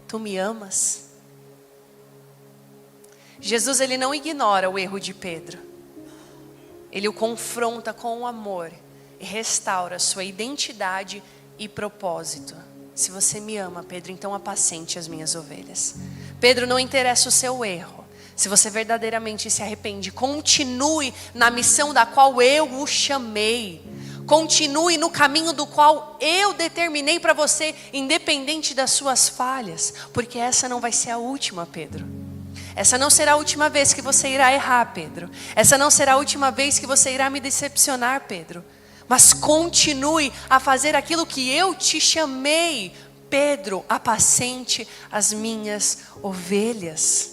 tu me amas? Jesus, ele não ignora o erro de Pedro. Ele o confronta com o amor e restaura sua identidade e propósito. Se você me ama, Pedro, então apacente as minhas ovelhas. Pedro, não interessa o seu erro. Se você verdadeiramente se arrepende, continue na missão da qual eu o chamei. Continue no caminho do qual eu determinei para você, independente das suas falhas. Porque essa não vai ser a última, Pedro. Essa não será a última vez que você irá errar, Pedro. Essa não será a última vez que você irá me decepcionar, Pedro. Mas continue a fazer aquilo que eu te chamei. Pedro, apacente as minhas ovelhas.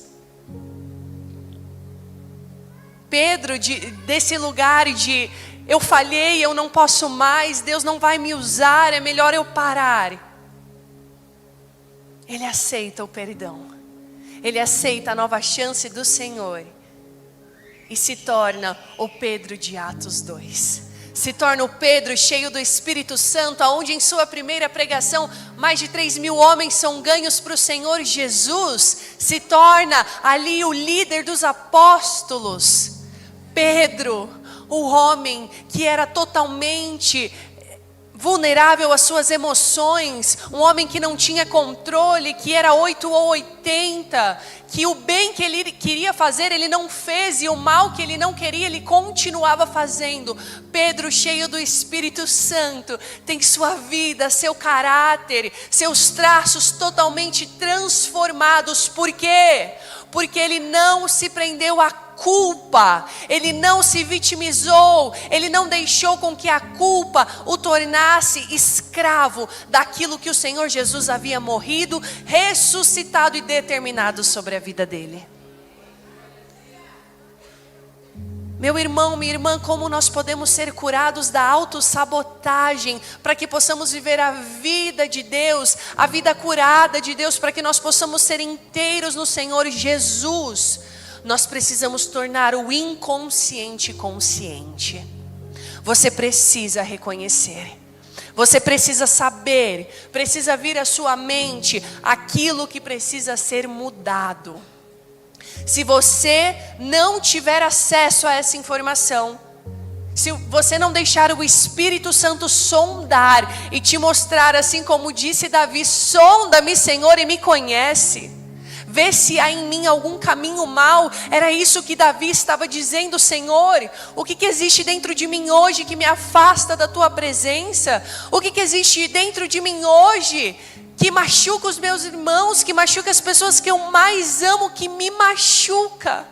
Pedro, desse lugar de eu falhei, eu não posso mais, Deus não vai me usar, é melhor eu parar. Ele aceita o perdão. Ele aceita a nova chance do Senhor. E se torna o Pedro de Atos 2. Se torna o Pedro cheio do Espírito Santo, onde em sua primeira pregação, mais de 3.000 homens são ganhos para o Senhor Jesus. Se torna ali o líder dos apóstolos. Pedro, o homem que era totalmente vulnerável às suas emoções, um homem que não tinha controle, que era 8 ou 80, que o bem que ele queria fazer, ele não fez, e o mal que ele não queria, ele continuava fazendo. Pedro, cheio do Espírito Santo, tem sua vida, seu caráter, seus traços totalmente transformados. Por quê? Porque ele não se prendeu à culpa, ele não se vitimizou, ele não deixou com que a culpa o tornasse escravo daquilo que o Senhor Jesus havia morrido, ressuscitado e determinado sobre a vida dele. Meu irmão, minha irmã, como nós podemos ser curados da autossabotagem para que possamos viver a vida de Deus, a vida curada de Deus, para que nós possamos ser inteiros no Senhor Jesus? Nós precisamos tornar o inconsciente consciente. Você precisa reconhecer. Você precisa saber, precisa vir à sua mente aquilo que precisa ser mudado. Se você não tiver acesso a essa informação, se você não deixar o Espírito Santo sondar e te mostrar, assim como disse Davi, sonda-me, Senhor, e me conhece. vê se há em mim algum caminho mau. Era isso que Davi estava dizendo: Senhor, o que existe dentro de mim hoje que me afasta da tua presença? O que existe dentro de mim hoje que machuca os meus irmãos, que machuca as pessoas que eu mais amo, que me machuca?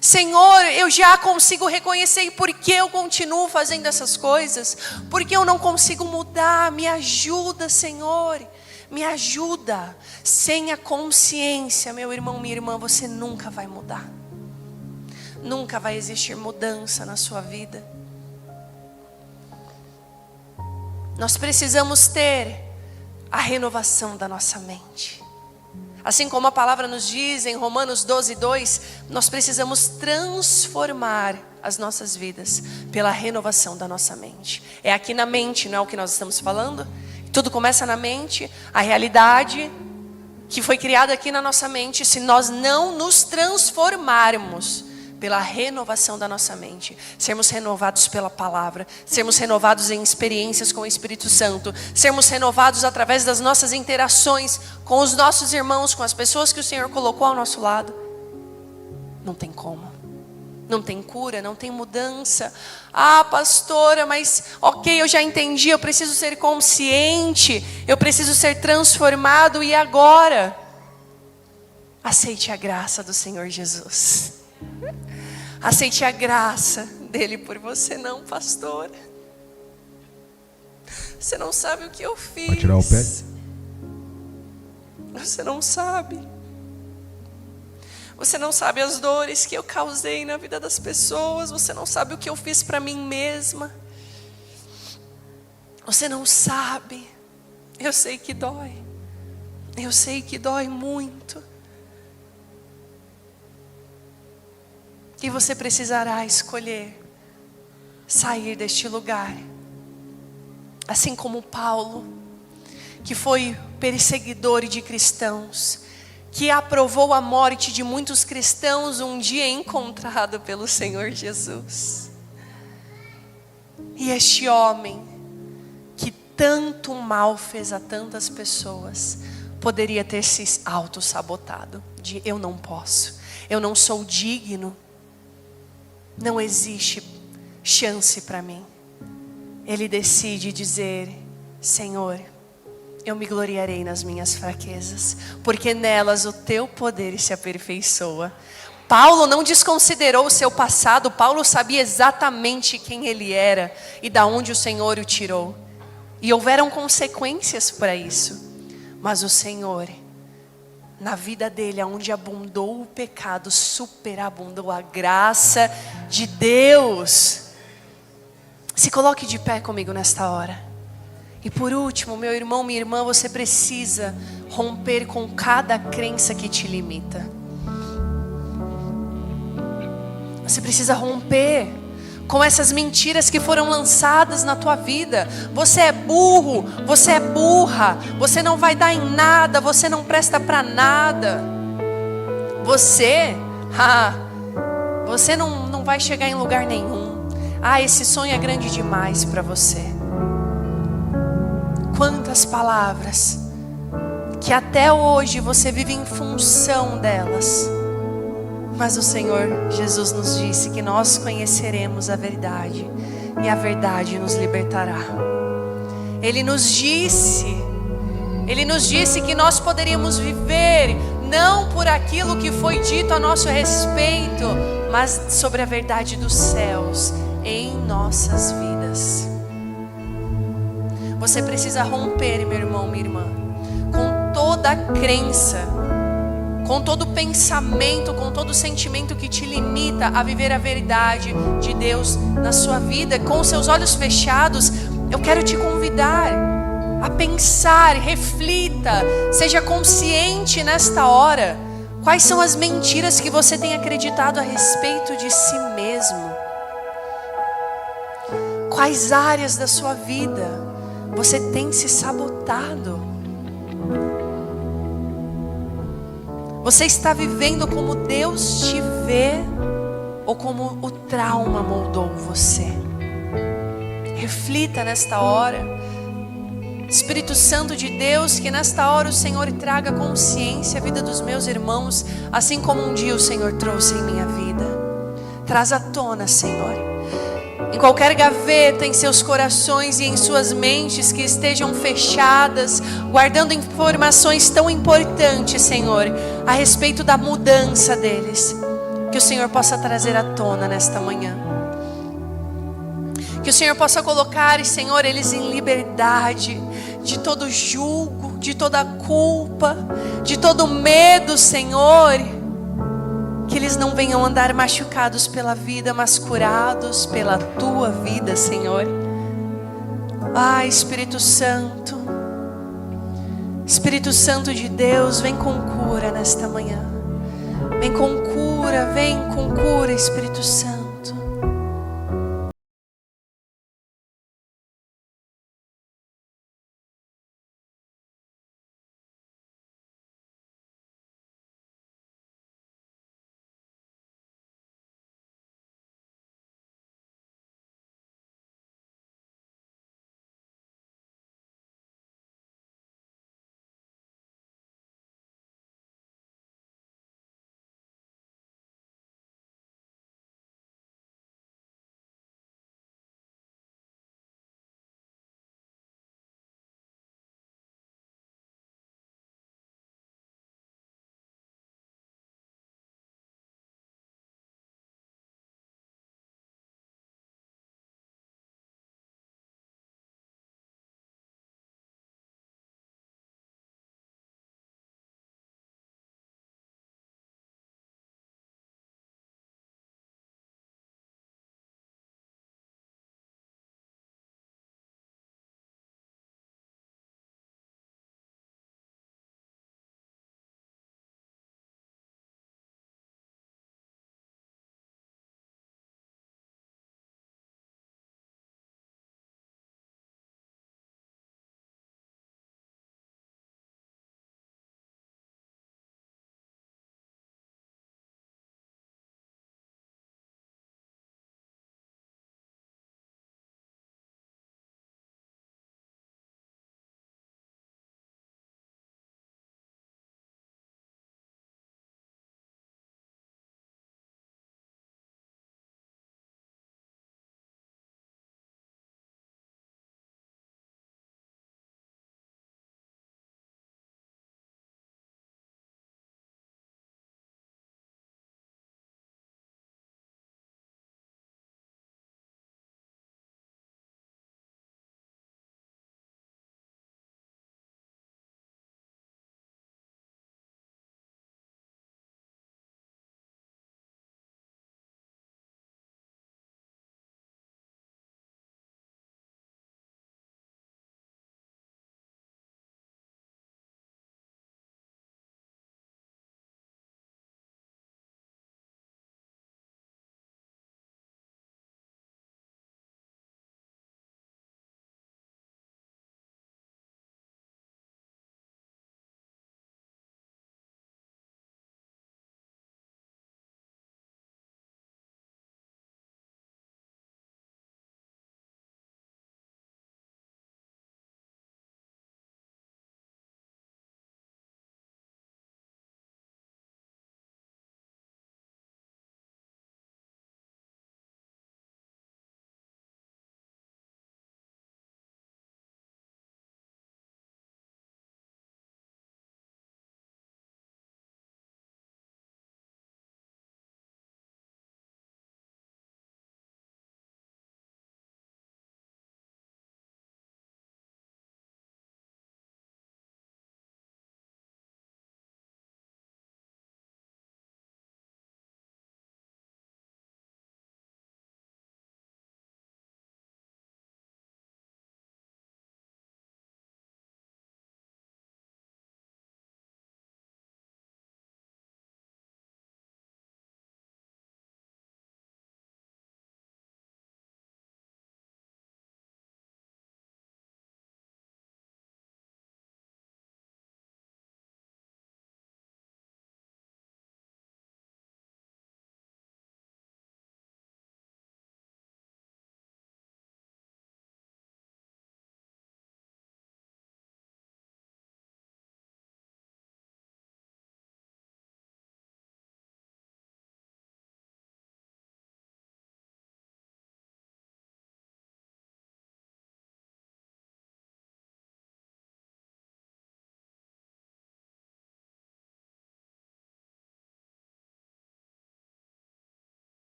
Senhor, eu já consigo reconhecer por que eu continuo fazendo essas coisas, porque eu não consigo mudar. Me ajuda, Senhor, me ajuda. Sem a consciência, meu irmão, minha irmã, você nunca vai mudar. Nunca vai existir mudança na sua vida. Nós precisamos ter a renovação da nossa mente. Assim como a palavra nos diz em Romanos 12:2, nós precisamos transformar as nossas vidas pela renovação da nossa mente. É aqui na mente, não é o que nós estamos falando? Tudo começa na mente, a realidade que foi criada aqui na nossa mente. Se nós não nos transformarmos pela renovação da nossa mente, sermos renovados pela palavra, sermos renovados em experiências com o Espírito Santo, sermos renovados através das nossas interações com os nossos irmãos, com as pessoas que o Senhor colocou ao nosso lado, não tem como, não tem cura, não tem mudança. Ah, pastora, mas ok, eu já entendi, eu preciso ser consciente, eu preciso ser transformado, e agora? Aceite a graça do Senhor Jesus. Aceite a graça dele por você. Não, pastor, você não sabe o que eu fiz. Pode tirar o pé. Você não sabe. Você não sabe as dores que eu causei na vida das pessoas. Você não sabe o que eu fiz para mim mesma. Você não sabe. Eu sei que dói. Eu sei que dói muito. E você precisará escolher sair deste lugar. Assim como Paulo, que foi perseguidor de cristãos, que aprovou a morte de muitos cristãos, um dia encontrado pelo Senhor Jesus. E este homem, que tanto mal fez a tantas pessoas, poderia ter se auto-sabotado, de eu não posso, eu não sou digno, não existe chance para mim. Ele decide dizer: Senhor, eu me gloriarei nas minhas fraquezas, porque nelas o teu poder se aperfeiçoa. Paulo não desconsiderou o seu passado. Paulo sabia exatamente quem ele era e da onde o Senhor o tirou. E houveram consequências para isso. Mas o Senhor, na vida dele, onde abundou o pecado, superabundou a graça de Deus. Se coloque de pé comigo nesta hora. E por último, meu irmão, minha irmã, você precisa romper com cada crença que te limita. Você precisa romper com essas mentiras que foram lançadas na tua vida. Você é burro, você é burra, você não vai dar em nada, você não presta para nada. Você não vai chegar em lugar nenhum. Esse sonho é grande demais para você. Quantas palavras que até hoje você vive em função delas. Mas o Senhor Jesus nos disse que nós conheceremos a verdade e a verdade nos libertará. Ele nos disse que nós poderíamos viver não por aquilo que foi dito a nosso respeito, mas sobre a verdade dos céus em nossas vidas. Você precisa romper, meu irmão, minha irmã, com toda a crença, com todo pensamento, com todo sentimento que te limita a viver a verdade de Deus na sua vida. Com os seus olhos fechados, eu quero te convidar a pensar, reflita, seja consciente nesta hora. Quais são as mentiras que você tem acreditado a respeito de si mesmo? Quais áreas da sua vida você tem se sabotado? Você está vivendo como Deus te vê ou como o trauma moldou você? Reflita nesta hora. Espírito Santo de Deus, que nesta hora o Senhor traga consciência à vida dos meus irmãos, assim como um dia o Senhor trouxe em minha vida. Traz à tona, Senhor, em qualquer gaveta em seus corações e em suas mentes que estejam fechadas, guardando informações tão importantes, Senhor, a respeito da mudança deles, que o Senhor possa trazer à tona nesta manhã. Que o Senhor possa colocar, Senhor, eles em liberdade de todo julgo, de toda culpa, de todo medo, Senhor. Que eles não venham andar machucados pela vida, mas curados pela Tua vida, Senhor. Ah, Espírito Santo de Deus, vem com cura nesta manhã. Vem com cura, Espírito Santo.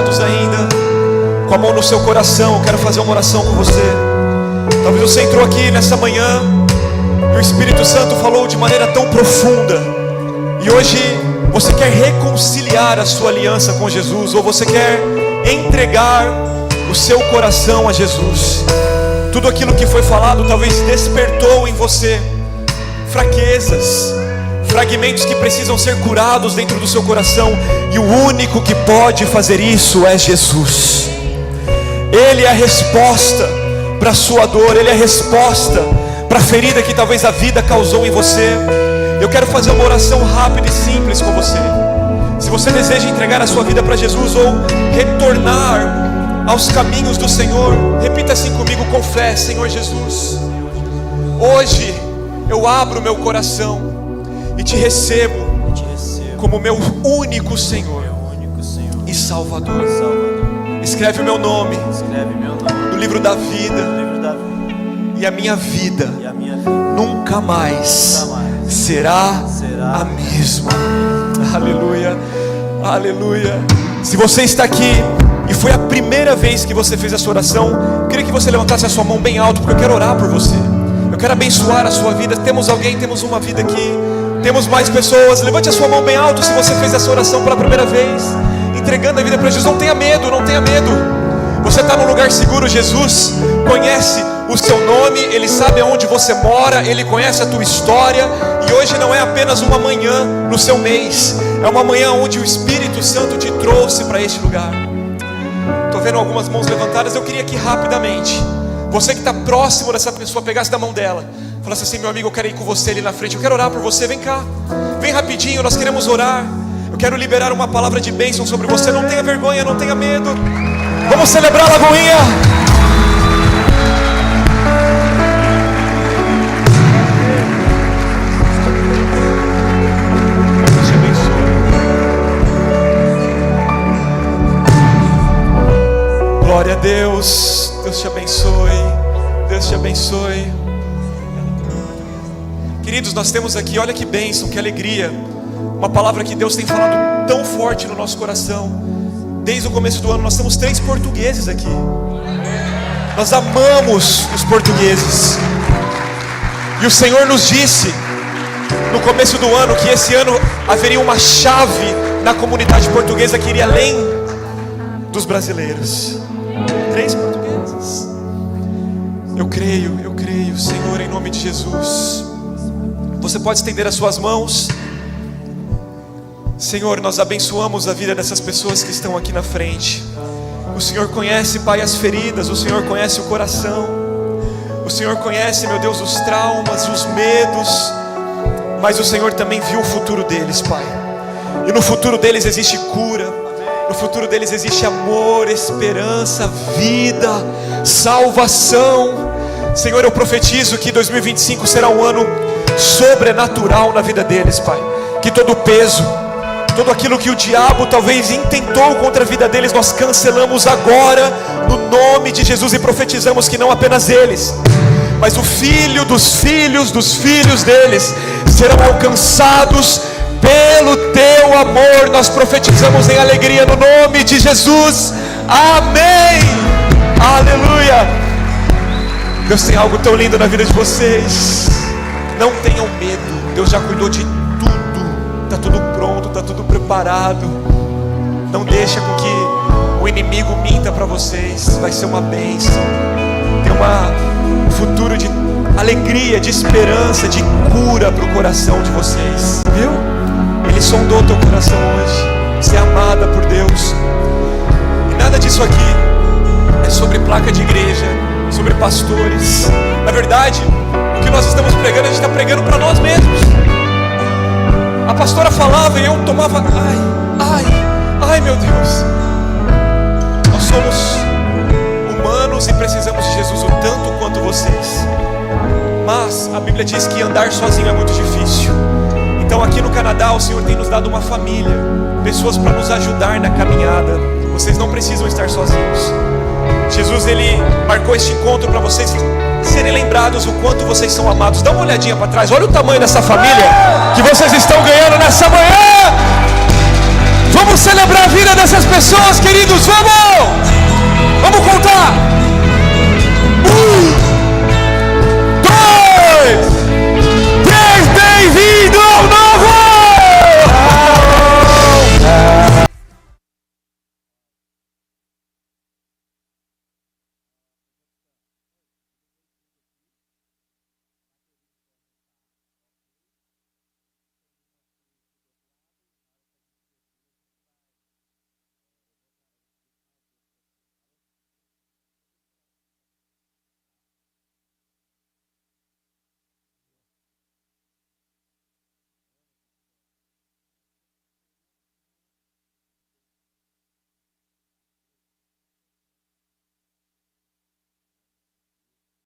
fechados ainda, com a mão no seu coração, eu quero fazer uma oração com você. Talvez você entrou aqui nessa manhã e o Espírito Santo falou de maneira tão profunda, e hoje você quer reconciliar a sua aliança com Jesus, ou você quer entregar o seu coração a Jesus. Tudo aquilo que foi falado talvez despertou em você fraquezas, fragmentos que precisam ser curados dentro do seu coração, e o único que pode fazer isso é Jesus. Ele é a resposta para a sua dor, Ele é a resposta para a ferida que talvez a vida causou em você. Eu quero fazer uma oração rápida e simples com você. Se você deseja entregar a sua vida para Jesus, ou retornar aos caminhos do Senhor, repita assim comigo com fé: Senhor Jesus, hoje eu abro meu coração e te recebo como meu único Senhor e Salvador. Escreve o meu nome no livro da vida, e a minha vida nunca mais será a mesma. Aleluia, aleluia. Se você está aqui e foi a primeira vez que você fez essa oração, eu queria que você levantasse a sua mão bem alto, porque eu quero orar por você. Eu quero abençoar a sua vida. Temos alguém, temos uma vida aqui, temos mais pessoas. Levante a sua mão bem alto se você fez essa oração pela primeira vez, entregando a vida para Jesus. Não tenha medo, não tenha medo. Você está num lugar seguro. Jesus conhece o seu nome, Ele sabe aonde você mora, Ele conhece a tua história. E hoje não é apenas uma manhã no seu mês, é uma manhã onde o Espírito Santo te trouxe para este lugar. Estou vendo algumas mãos levantadas. Eu queria que rapidamente, você que está próximo dessa pessoa, pegasse da mão dela, falasse assim: meu amigo, eu quero ir com você ali na frente, eu quero orar por você. Vem cá, vem rapidinho, nós queremos orar. Eu quero liberar uma palavra de bênção sobre você. Não tenha vergonha, não tenha medo. Vamos celebrar a Lagoinha. Deus te abençoe. Glória a Deus. Deus te abençoe. Deus te abençoe. Queridos, nós temos aqui, olha que bênção, que alegria, uma palavra que Deus tem falado tão forte no nosso coração. Desde o começo do ano nós temos 3 portugueses aqui. Nós amamos os portugueses. E o Senhor nos disse no começo do ano que esse ano haveria uma chave na comunidade portuguesa que iria além dos brasileiros. 3 portugueses. Eu creio, Senhor, em nome de Jesus. Você pode estender as suas mãos. Senhor, nós abençoamos a vida dessas pessoas que estão aqui na frente. O Senhor conhece, Pai, as feridas. O Senhor conhece o coração. O Senhor conhece, meu Deus, os traumas, os medos. Mas o Senhor também viu o futuro deles, Pai. E no futuro deles existe cura. No futuro deles existe amor, esperança, vida, salvação. Senhor, eu profetizo que 2025 será um ano sobrenatural na vida deles, Pai. Que todo peso, tudo aquilo que o diabo talvez intentou contra a vida deles, nós cancelamos agora no nome de Jesus e profetizamos que não apenas eles, mas o filho dos filhos deles serão alcançados pelo teu amor. Nós profetizamos em alegria no nome de Jesus. Amém. Aleluia. Deus tem algo tão lindo na vida de vocês. Não tenham medo. Deus já cuidou de está tudo pronto, está tudo preparado. Não deixa com que o inimigo minta para vocês. Vai ser uma bênção. Tem um futuro de alegria, de esperança, de cura para o coração de vocês. Viu? Ele sondou teu coração hoje. Você é amada por Deus. E nada disso aqui é sobre placa de igreja, sobre pastores. Na verdade, o que nós estamos pregando, a gente está pregando para nós mesmos. A pastora falava e eu tomava, ai meu Deus. Nós somos humanos e precisamos de Jesus o tanto quanto vocês. Mas a Bíblia diz que andar sozinho é muito difícil. Então aqui no Canadá o Senhor tem nos dado uma família, pessoas para nos ajudar na caminhada. Vocês não precisam estar sozinhos. Jesus, Ele marcou este encontro para vocês serem lembrados o quanto vocês são amados. Dá uma olhadinha para trás, olha o tamanho dessa família que vocês estão ganhando nessa manhã. Vamos celebrar a vida dessas pessoas, queridos. Vamos contar.